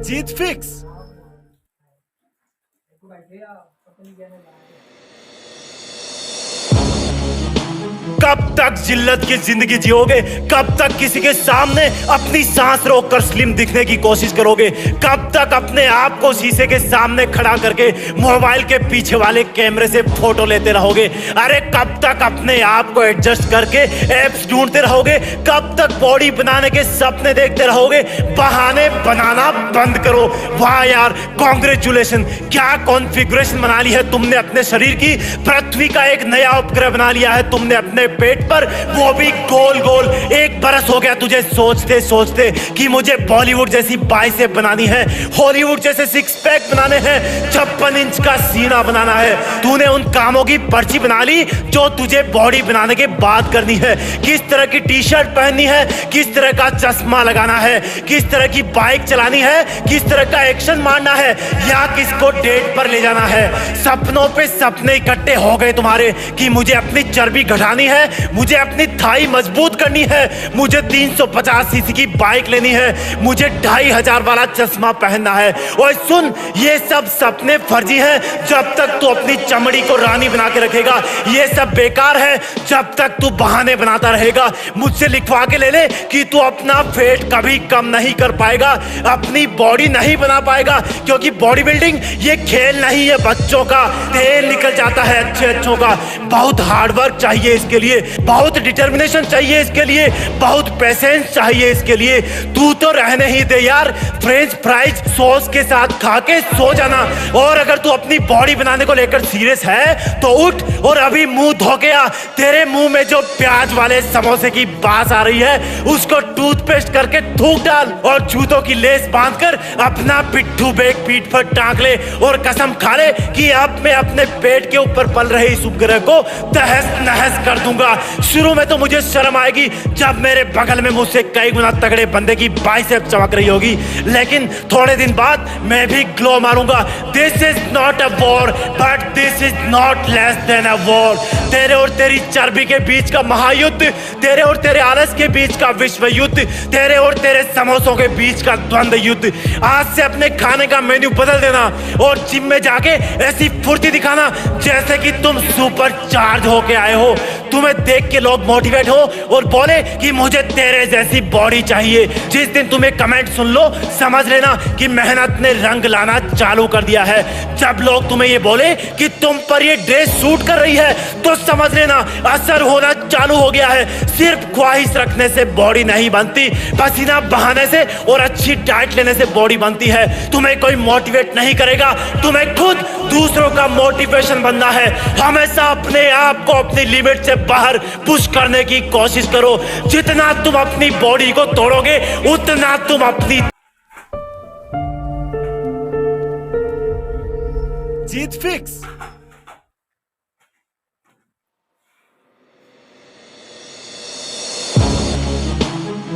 जीत fix. कब तक जिल्लत की जिंदगी जियोगे? कब तक किसी के सामने अपनी सांस रोककर स्लिम दिखने की कोशिश करोगे? कब तक अपने आप को शीशे के सामने खड़ा करके मोबाइल के पीछे वाले कैमरे से फोटो लेते रहोगे? अरे कब तक अपने आप को एडजस्ट करके एप्स ढूंढते रहोगे? कब तक बॉडी बनाने के सपने देखते रहोगे? बहाने बनाना बंद करो। वाह यार, कांग्रेचुलेशन! क्या कॉन्फ़िगरेशन बना ली है तुमने अपने शरीर की। पृथ्वी का एक नया उपग्रह बना लिया है तुमने अपने पेट पर, वो भी गोल गोल। 1 बरस हो गया तुझे सोचते सोचते कि मुझे बॉलीवुड जैसी बाइसेप बनानी है, हॉलीवुड जैसे 6 पैक बनाने हैं, 56 इंच का सीना बनाना है। तूने उन कामों की पर्ची बना ली जो तुझे बॉडी बनाने के बाद करनी है। किस तरह की टी शर्ट पहननी है, किस तरह का चश्मा लगाना है, किस तरह की बाइक चलानी है, किस तरह का एक्शन मारना है, या किसको डेट पर ले जाना है। सपनों पे सपने इकट्ठे हो गए तुम्हारे कि मुझे अपनी चर्बी घटानी है, मुझे अपनी थाई मजबूत करनी है, मुझे 350 सीसी की बाइक लेनी है, मुझे 2500 वाला चश्मा पहनना है। और सुन, ये सब सपने फर्जी हैं जब तक तू अपनी चमड़ी को रानी बना के रखेगा। ये सब बेकार है जब तक तू बहाने बनाता रहेगा। मुझसे लिखवा के ले ले कि तू अपना वेट कभी कम नहीं कर पाएगा, अपनी बॉडी नहीं बना पाएगा, क्योंकि बॉडी बिल्डिंग ये खेल नहीं है बच्चों का। तेल निकल जाता है अच्छों का। बहुत हार्डवर्क चाहिए इसके लिए, बहुत डिटर्मिनेशन चाहिए इसके लिए, बहुत पेशेंस चाहिए इसके लिए। तू तो रहने ही दे यार, फ्रेंच फ्राइज सॉस के साथ खा के सो जाना। और अगर तू अपनी बॉडी बनाने को लेकर सीरियस है तो उठ और अभी मुंह धो के आ। तेरे मुंह में जो प्याज वाले समोसे की बास आ रही है उसको टूथपेस्ट करके थूक डाल और जूतों की लेस बांधकर अपना पिट्ठू बेग पीठ पर टांग ले और कसम खा ले कि अब मैं अपने पेट के ऊपर पल रहे इस उपग्रह को तहस नहस कर दूंगा। शुरू में तो मुझे शर्म आएगी जब मेरे बगल में मुझसे कई गुना तगड़े बंदे की बाइसेप चमक रही होगी, लेकिन थोड़े दिन बाद मैं भी ग्लो मारूंगा। This is not a war but this is not less than a war. तेरे और तेरी चर्बी के बीच का महायुद्ध, तेरे और तेरे आलस के बीच का विश्व युद्ध, तेरे और तेरे समोसों के बीच का द्वंद्व युद्ध। आज से अपने खाने का मेन्यू बदल देना और जिम में जाके ऐसी फुर्ती दिखाना जैसे कि तुम सुपर चार्ज होके आए हो। तुम्हें देख के लोग मोटिवेट हो और बोले कि मुझे तेरे जैसी बॉडी चाहिए। जिस दिन तुम्हें कमेंट सुन लो समझ लेना कि मेहनत ने रंग लाना चालू कर दिया है। जब लोग तुम्हें ये बोले कि तुम पर ये ड्रेस सूट कर रही है तो समझ लेना असर होना चालू हो गया है। सिर्फ ख्वाहिश रखने से बॉडी नहीं बनती, पसीना बहाने से और अच्छी डाइट लेने से बॉडी बनती है। तुम्हें कोई मोटिवेट नहीं करेगा, तुम्हें खुद दूसरों का मोटिवेशन बनना है। हमेशा अपने आप को अपनी लिमिट से बाहर पुश करने की कोशिश करो। जितना तुम अपनी बॉडी को तोड़ोगे उतना तुम अपनी जीत फिक्स।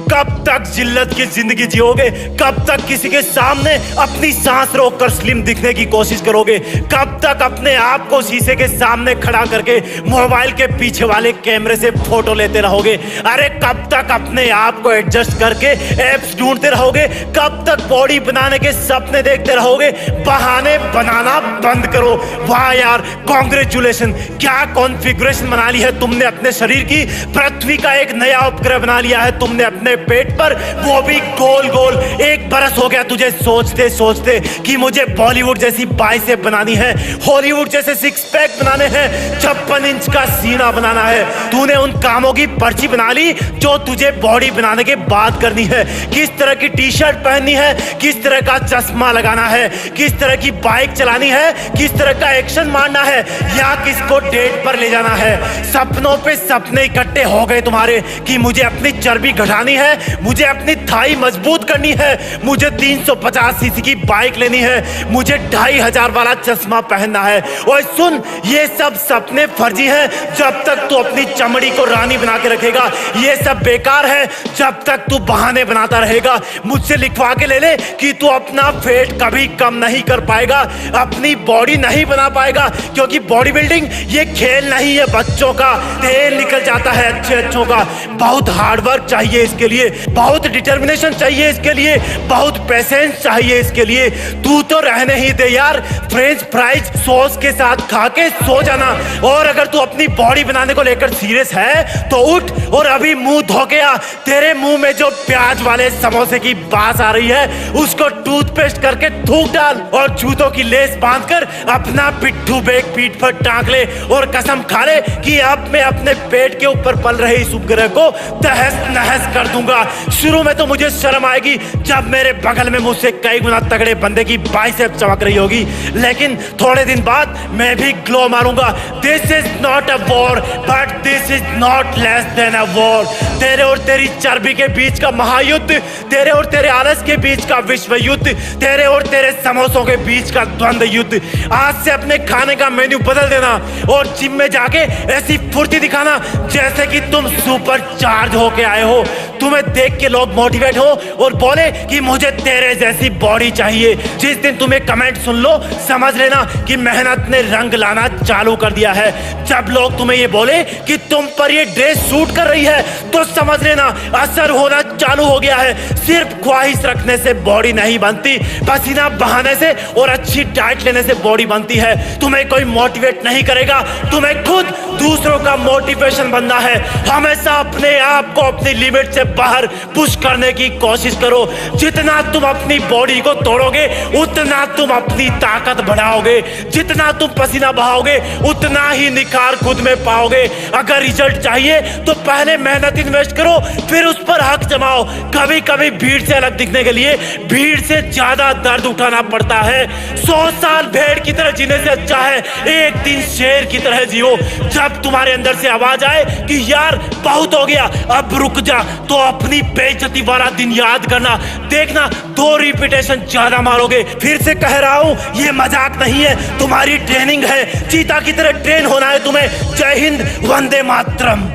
कब तक जिल्लत की जिंदगी जियोगे? कब तक किसी के सामने अपनी सांस रोककर स्लिम दिखने की कोशिश करोगे? कब तक अपने आप को शीशे के सामने खड़ा करके मोबाइल के पीछे वाले कैमरे से फोटो लेते रहोगे? अरे कब तक अपने आप को एडजस्ट करके एप्स ढूंढते रहोगे? कब तक बॉडी बनाने के सपने देखते रहोगे? बहाने बनाना बंद करो। वाह यार, कांग्रेचुलेशन! क्या कॉन्फ़िगरेशन बना ली है तुमने अपने शरीर की। पृथ्वी का एक नया उपग्रह बना लिया है तुमने अपने पेट पर, वो भी गोल गोल। 1 बरस हो गया तुझे सोचते सोचते कि मुझे बॉलीवुड जैसी बाइसेप बनानी है, हॉलीवुड जैसे 6 पैक बनाने हैं, 56 इंच का सीना बनाना है। तूने उन कामों की पर्ची बना ली जो तुझे बॉडी बनाने के बाद करनी है। किस तरह की टी शर्ट पहननी है, किस तरह का चश्मा लगाना है, किस तरह की बाइक चलानी है, किस तरह का एक्शन मारना है, या किसको डेट पर ले जाना है। सपनों पे सपने इकट्ठे हो गए तुम्हारे कि मुझे अपनी चर्बी घटानी है, मुझे अपनी थाई मजबूत करनी है, मुझे 350 सीसी की बाइक लेनी है, मुझे 2500 वाला चश्मा पहनना है। और सुन, ये सब सपने फर्जी हैं जब तक तू अपनी चमड़ी को रानी बना के रखेगा। ये सब बेकार है जब तक तू बहाने बनाता रहेगा। मुझसे लिखवा के ले ले कि तू अपना वेट कभी कम नहीं कर पाएगा, अपनी बॉडी नहीं बना पाएगा, क्योंकि बॉडी बिल्डिंग ये खेल नहीं है बच्चों का। तेल निकल जाता है अच्छों का। बहुत हार्डवर्क चाहिए इसके लिए, बहुत डिटर्मिनेशन डिटर्मिनेशन चाहिए इसके लिए, बहुत पेशेंस चाहिए इसके लिए। तू तो रहने ही दे यार, फ्रेंच फ्राइज सॉस के साथ खा के सो जाना। और अगर तू अपनी बॉडी बनाने को लेकर सीरियस है तो उठ और अभी मुंह धो के आ। तेरे मुंह में जो प्याज वाले समोसे की बास आ रही है उसको टूथपेस्ट करके थूक डाल और जूतों की लेस बांधकर अपना पिट्ठू बैग पीठ पर टांग ले और कसम खा ले कि अब मैं अपने पेट के ऊपर पल रहे इस उपग्रह को तहस नहस कर दूंगा। शुरू में तो मुझे शर्म आएगी जब मेरे बगल में मुझसे कई गुना तगड़े बंदे की बाइसेप चमक रही होगी, लेकिन थोड़े दिन बाद मैं भी ग्लो मारूंगा। This is not a war but this is not less than a war. तेरे और तेरी चर्बी के बीच का महायुद्ध, तेरे और तेरे आलस के बीच का विश्व युद्ध, तेरे और तेरे समोसों के बीच का द्वंद्व युद्ध। आज से अपने खाने का मेन्यू बदल देना और जिम में जाके ऐसी फुर्ती दिखाना जैसे कि तुम सुपर चार्ज होके आए हो। तुम्हें देख के लोग मोटिवेट हो और बोले कि मुझे तेरे जैसी बॉडी चाहिए। जिस दिन तुम्हें कमेंट सुन लो समझ लेना कि मेहनत ने रंग लाना चालू कर दिया है। जब लोग तुम्हें ये बोले कि तुम पर ये ड्रेस सूट कर रही है तो समझ लेना असर होना चालू हो गया है। सिर्फ ख्वाहिश रखने से बॉडी नहीं बनती, पसीना बहाने से और अच्छी डाइट लेने से बॉडी बनती है। तुम्हें कोई मोटिवेट नहीं करेगा, तुम्हें खुद दूसरों का मोटिवेशन बनना है। हमेशा अपने आप को अपनी लिमिट से बाहर पुश करने की कोशिश करो। जितना तुम अपनी बॉडी को तोड़ोगे उतना तुम अपनी ताकत बढ़ाओगे। जितना तुम पसीना बहाओगे उतना ही निखार खुद में पाओगे। अगर रिजल्ट चाहिए तो पहले मेहनत इन्वेस्ट करो, फिर उस पर हक जमाओ। कभी कभी भीड़ से अलग दिखने के लिए भीड़ से ज्यादा दर्द उठाना पड़ता है। 100 साल भेड़ की तरह जीने से अच्छा है एक दिन शेर की तरह जियो। जब तुम्हारे अंदर से आवाज आए कि यार बहुत हो गया अब रुक जा, तो अपनी बेइज्जती वाला दिन याद करना। देखना 2 रिपीटेशन ज्यादा मारोगे। फिर से कह रहा हूं ये मजाक नहीं है, तुम्हारी ट्रेनिंग है। चीता की तरह ट्रेन होना है तुम्हें। जय हिंद, वंदे मातरम।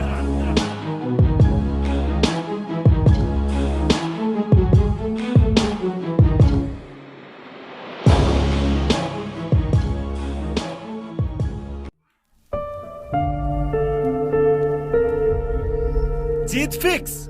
जीत फिक्स।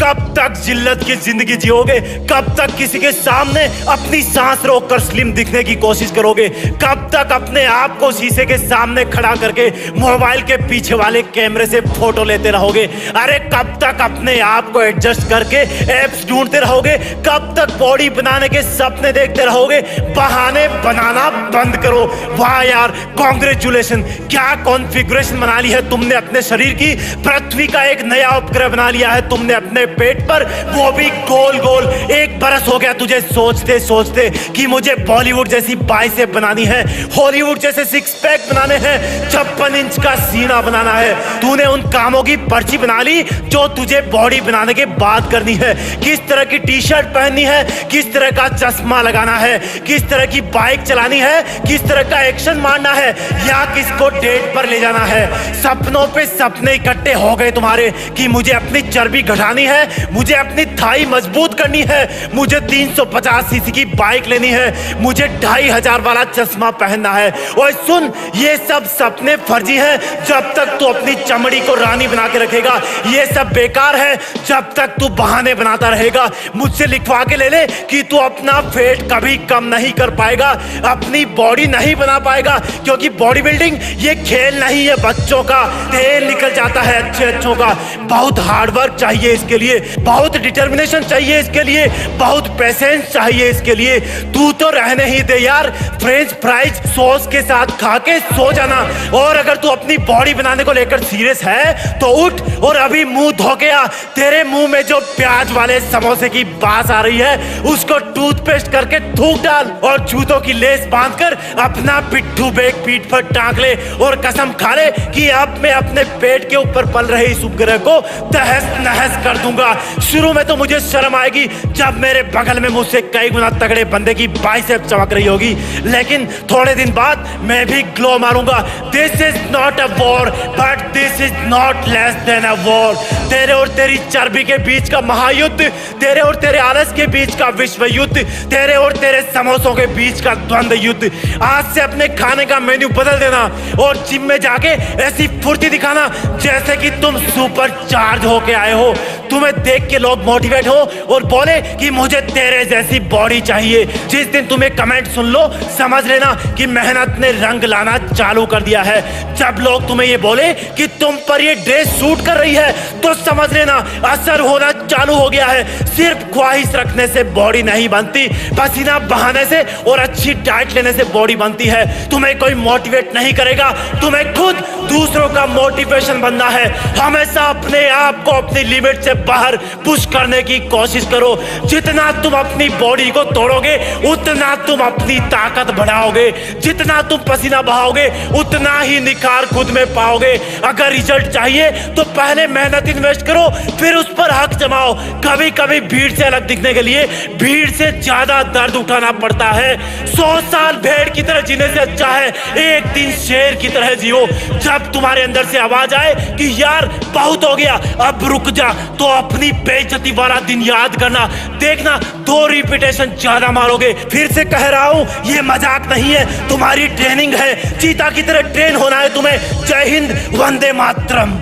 कब तक जिल्लत की जिंदगी जियोगे? कब तक किसी के सामने अपनी सांस रोककर स्लिम दिखने की कोशिश करोगे? कब तक अपने आप को शीशे के सामने खड़ा करके मोबाइल के पीछे वाले कैमरे से फोटो लेते रहोगे? अरे कब तक अपने आप को एडजस्ट करके एप्स ढूंढते रहोगे? कब तक बॉडी बनाने के सपने देखते रहोगे? बहाने बनाना बंद करो। वाह यार, कांग्रेचुलेशन, क्या कॉन्फ़िगरेशन बना ली है तुमने अपने शरीर की। पृथ्वी का एक नया उपग्रह बना लिया है तुमने अपने पेट पर, वो भी गोल गोल। 1 बरस हो गया तुझे सोचते सोचते कि मुझे बॉलीवुड जैसी बाइसेप बनानी है, हॉलीवुड जैसे 6 पैक बनाने हैं, 56 इंच का सीना बनाना है। तूने उन कामों की पर्ची बना ली जो तुझे बॉडी बनाने के बाद करनी है। किस तरह की टी शर्ट पहननी है, किस तरह का चश्मा लगाना है, किस तरह की बाइक चलानी है, किस तरह का एक्शन मारना है, या किसको डेट पर ले जाना है। सपनों पे सपने इकट्ठे हो गए तुम्हारे कि मुझे अपनी चर्बी घटानी है, मुझे अपनी थाई मजबूत करनी है, मुझे 350 सीसी की बाइक लेनी है, मुझे 2500 वाला चश्मा पहनना है। और सुन, ये सब सपने फर्जी हैं जब तक तू अपनी चमड़ी को रानी बना के रखेगा। ये सब बेकार है जब तक तू बहाने बनाता रहेगा। मुझसे लिखवा के ले ले कि तू अपना वेट कभी कम नहीं कर पाएगा, अपनी बॉडी नहीं बना पाएगा, क्योंकि बॉडी बिल्डिंग ये खेल नहीं है बच्चों का। तेल निकल जाता है अच्छे अच्छों का। बहुत हार्डवर्क चाहिए इसके लिए, बहुत डिटर्मिनेशन चाहिए इसके लिए, बहुत पेशेंस चाहिए इसके लिए। तू तो रहने ही दे यार, फ्रेंच फ्राइज सॉस के साथ खा के सो जाना। और अगर तू अपनी बॉडी बनाने को लेकर सीरियस है तो उठ और अभी मुंह धो के आ। तेरे मुंह में जो प्याज वाले समोसे की बास आ रही है उसको टूथपेस्ट करके थूक डाल और जूतों की लेस बांधकर अपना पिट्ठू बैग पीठ पर टांग ले और कसम खा ले कि अब मैं अपने पेट के ऊपर पल रहे इस उपग्रह को तहस नहस कर दूंगा। शुरू में तो मुझे शर्म आएगी जब मेरे बगल में मुझसे कई गुना तगड़े बंदे की बाइसेप चमक रही होगी। लेकिन थोड़े दिन बाद मैं भी ग्लो मारूंगा। This is not a war but this is not less than a war. तेरे और तेरी चर्बी के बीच का महायुद्ध, तेरे और तेरे आलस के बीच का विश्व युद्ध, तेरे और तेरे समोसों के बीच का द्वंद्व युद्ध। आज से अपने खाने का मेन्यू बदल देना और जिम में जाके ऐसी फुर्ती दिखाना जैसे कि तुम सुपर चार्ज होके आए हो। तुम्हें देख के लोग मोटिवेट हो और बोले कि मुझे तेरे जैसी बॉडी चाहिए। जिस दिन तुम्हें कमेंट सुन लो समझ लेना कि मेहनत ने रंग लाना चालू कर दिया है। जब लोग तुम्हें ये बोले कि तुम पर ये ड्रेस सूट कर रही है तो समझ लेना असर होना चालू हो गया है। सिर्फ ख्वाहिश रखने से बॉडी नहीं बनती, पसीना बहाने से और अच्छी डाइट लेने से बॉडी बनती है। तुम्हें कोई मोटिवेट नहीं करेगा, तुम्हें खुद दूसरों का मोटिवेशन बनना है। हमेशा अपने आप को अपनी लिमिट से बाहर पुश करने की कोशिश करो। जितना तुम अपनी बॉडी को तोड़ोगे उतना तुम अपनी ताकत बढ़ाओगे। जितना तुम पसीना बहाओगे उतना ही निखार खुद में पाओगे। अगर रिजल्ट चाहिए तो पहले मेहनत इन्वेस्ट करो, फिर उस पर हक जमाओ। कभी कभी भीड़ से अलग दिखने के लिए भीड़ से ज्यादा दर्द उठाना पड़ता है। 100 साल भेड़ की तरह जीने से अच्छा है एक दिन शेर की तरह जियो। जब तुम्हारे अंदर से आवाज आए कि यार बहुत हो गया अब रुक जा, तो अपनी बेइज्जती वाला दिन याद करना। देखना 2 रिपीटेशन ज्यादा मारोगे। फिर से कह रहा हूं ये मजाक नहीं है, तुम्हारी ट्रेनिंग है। चीता की तरह ट्रेन होना है तुम्हें। जय हिंद, वंदे मातरम।